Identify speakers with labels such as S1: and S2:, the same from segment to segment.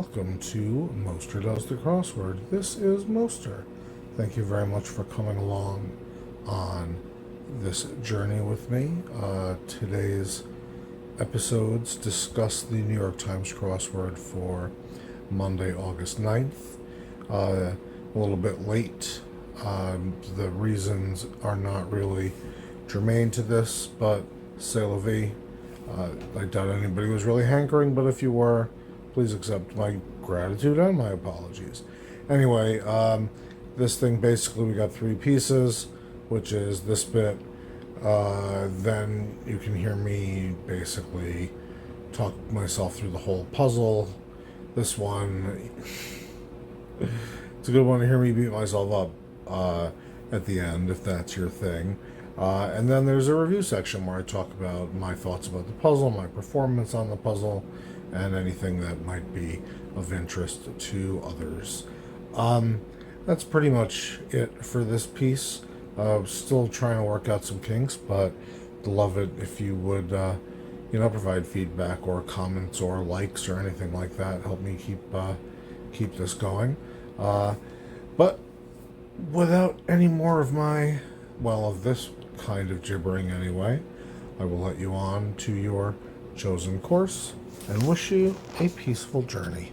S1: welcome to Moster Does the Crossword. This is Moster. Thank you very much for coming along on this journey with me. Today's episodes discuss the New York Times crossword for Monday, August 9th. A little bit late. The reasons are not really germane to this, but c'est la vie. I doubt anybody was really hankering, but if you were, please accept my gratitude and my apologies. Anyway, this thing basically we got three pieces, which is this bit. Then you can hear me basically talk myself through the whole puzzle. This one, it's a good one to hear me beat myself up at the end, if that's your thing. And then there's a review section where I talk about my thoughts about the puzzle, my performance on the puzzle, and anything that might be of interest to others. That's pretty much it for this piece. Still trying to work out some kinks, but love it if you would, provide feedback or comments or likes or anything like that. Help me keep this going. But without any more of this kind of gibbering anyway, I will let you on to your chosen course and wish you a peaceful journey.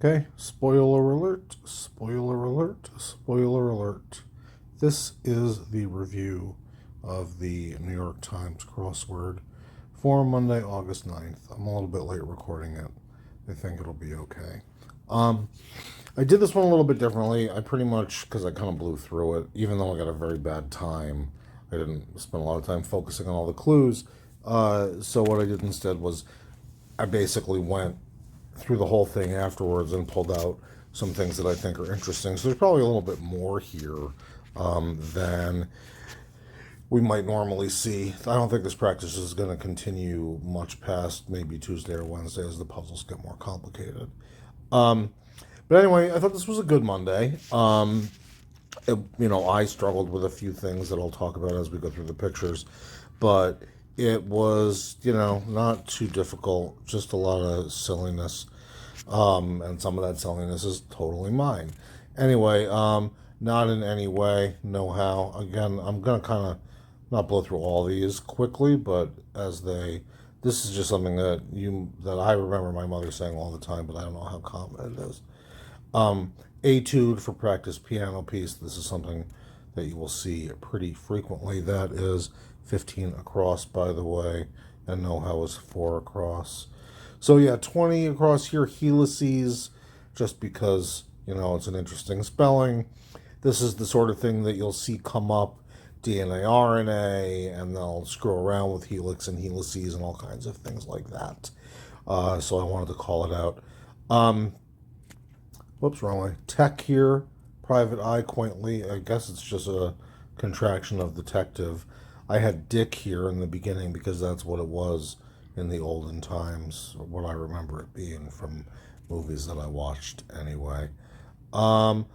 S1: Okay, spoiler alert, spoiler alert, spoiler alert. This is the review of the New York Times crossword for Monday, August 9th. I'm a little bit late recording it. I think it'll be okay. I did this one a little bit differently. I pretty much, because I kind of blew through it, even though I got a very bad time, I didn't spend a lot of time focusing on all the clues. So what I did instead was I basically went through the whole thing afterwards and pulled out some things that I think are interesting. So there's probably a little bit more here than we might normally see. I don't think this practice is going to continue much past maybe Tuesday or Wednesday as the puzzles get more complicated. But anyway, I thought this was a good Monday. I struggled with a few things that I'll talk about as we go through the pictures, but it was, not too difficult, just a lot of silliness, and some of that silliness is totally mine. Anyway, not in any way, no how. Again, I'm going to kind of not blow through all these quickly, but this is just something that I remember my mother saying all the time, but I don't know how common it is. Etude for practice piano piece. This is something that you will see pretty frequently. That is 15 across, by the way, and know-how is 4 across. So yeah, 20 across here, helices, just because, it's an interesting spelling. This is the sort of thing that you'll see come up, DNA, RNA, and they'll screw around with helix and helices and all kinds of things like that. So I wanted to call it out. Whoops, wrong way. Tech here, private eye, quaintly. I guess it's just a contraction of detective. I had Dick here in the beginning because that's what it was in the olden times, what I remember it being from movies that I watched anyway. Iron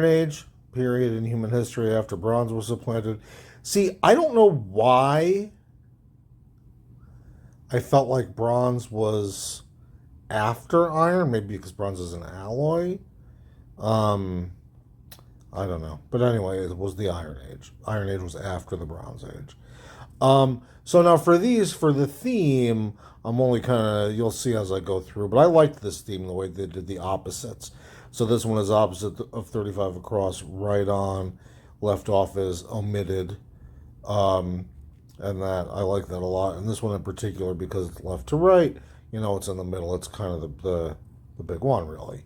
S1: Age, period in human history after bronze was supplanted. See, I don't know why I felt like bronze was after iron, maybe because bronze is an alloy. I don't know. But anyway, it was the Iron Age. Iron Age was after the Bronze Age. So now for the theme, I'm only kind of, you'll see as I go through, but I liked this theme, the way they did the opposites. So this one is opposite of 35 across, right on, left off is omitted. And that, I like that a lot. And this one in particular, because it's left to right, it's in the middle. It's kind of the big one, really.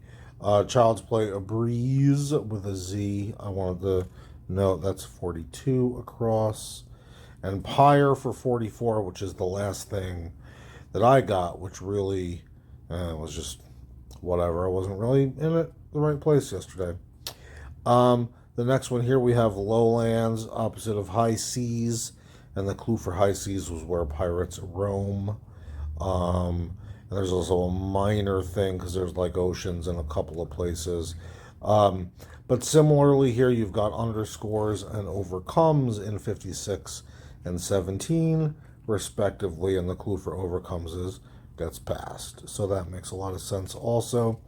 S1: Child's Play, a breeze with a Z. I wanted to note that's 42 across. And Pyre for 44, which is the last thing that I got, which really was just whatever. I wasn't really in the right place yesterday. The next one here we have Lowlands, opposite of High Seas. And the clue for High Seas was where pirates roam. And there's also a minor thing because there's like oceans in a couple of places. But similarly here you've got underscores and overcomes in 56 and 17, respectively, and the clue for overcomes is gets passed. So that makes a lot of sense also.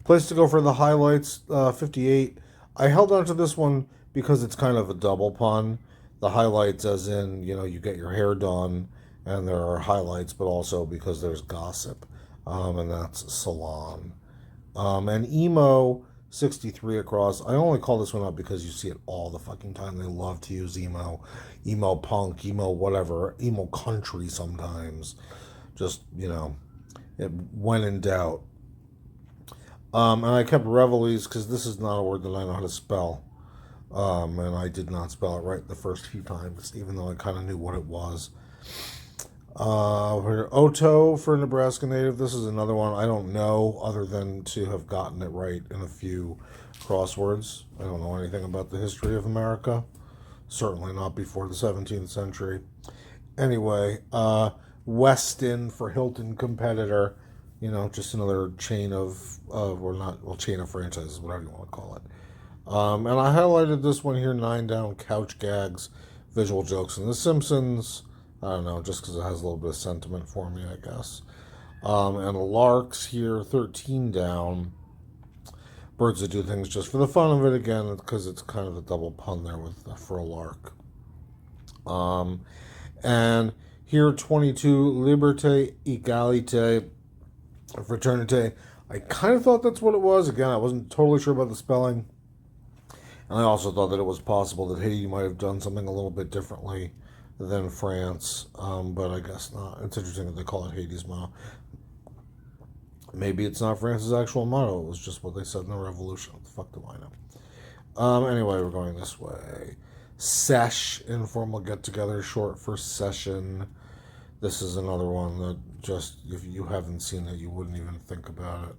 S1: Place to go for the highlights, 58. I held on to this one because it's kind of a double pun. The highlights as in, you get your hair done and there are highlights, but also because there's gossip, and that's salon. And emo, 63 across. I only call this one up because you see it all the fucking time. They love to use emo punk, emo whatever, emo country sometimes. Just, when in doubt. And I kept reveilles because this is not a word that I know how to spell. And I did not spell it right the first few times, even though I kind of knew what it was. Oto for Nebraska native. This is another one I don't know other than to have gotten it right in a few crosswords. I don't know anything about the history of America. Certainly not before the 17th century. Anyway, Weston for Hilton competitor. Just another chain of chain of franchises, whatever you want to call it. And I highlighted this one here, 9 down, couch gags, visual jokes, and The Simpsons. I don't know, just because it has a little bit of sentiment for me, I guess. And Larks here, 13 down. Birds that do things just for the fun of it, again, because it's kind of a double pun there for a lark. And here, 22, Liberté, Égalité, Fraternité. I kind of thought that's what it was. Again, I wasn't totally sure about the spelling. And I also thought that it was possible that Haiti might have done something a little bit differently than France, but I guess not. It's interesting that they call it Haiti's motto. Maybe it's not France's actual motto. It was just what they said in the revolution. What the fuck do I know? Anyway, we're going this way. Sesh, informal get-together, short for session. This is another one that just, if you haven't seen it, you wouldn't even think about it.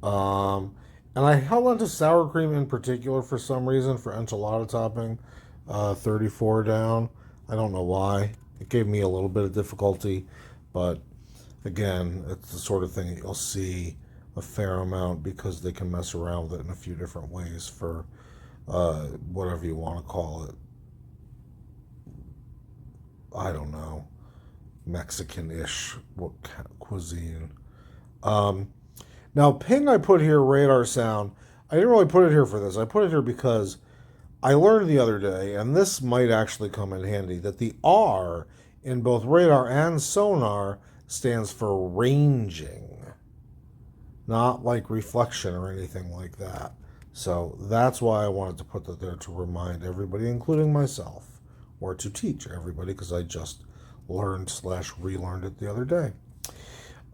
S1: And I held on to sour cream in particular for some reason for enchilada topping, 34 down. I don't know why. It gave me a little bit of difficulty, but again, it's the sort of thing that you'll see a fair amount because they can mess around with it in a few different ways for whatever you want to call it. I don't know. Mexican-ish cuisine. Now, ping I put here, radar sound. I didn't really put it here for this. I put it here because I learned the other day, and this might actually come in handy, that the R in both radar and sonar stands for ranging, not like reflection or anything like that. So that's why I wanted to put that there to remind everybody, including myself, or to teach everybody, because I just learned/relearned it the other day.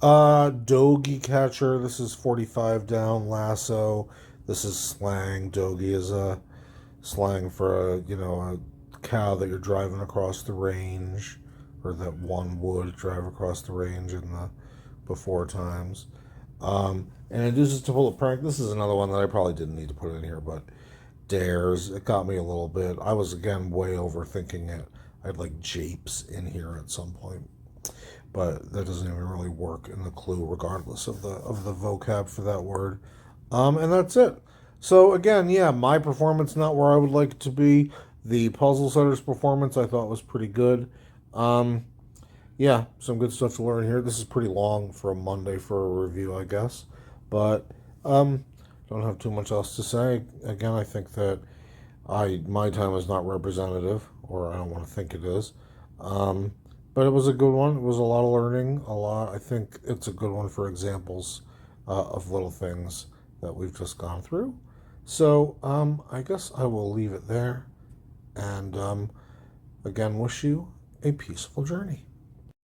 S1: Dogie catcher, this is 45 down. Lasso, this is slang. Dogie is a slang for a cow that you're driving across the range, or that one would drive across the range in the before times. And induces to pull a prank. This is another one that I probably didn't need to put in here, but dares, it got me a little bit. I was again way overthinking it. I had like japes in here at some point, but that doesn't even really work in the clue, regardless of the vocab for that word. And that's it. So again, yeah, my performance not where I would like it to be. The puzzle setter's performance I thought was pretty good. Yeah, some good stuff to learn here. This is pretty long for a Monday for a review, I guess, but don't have too much else to say. Again, I think that my time is not representative, or I don't want to think it is. But it was a good one. It was a lot of learning, I think it's a good one for examples of little things that we've just gone through. So I guess I will leave it there, and again, wish you a peaceful journey.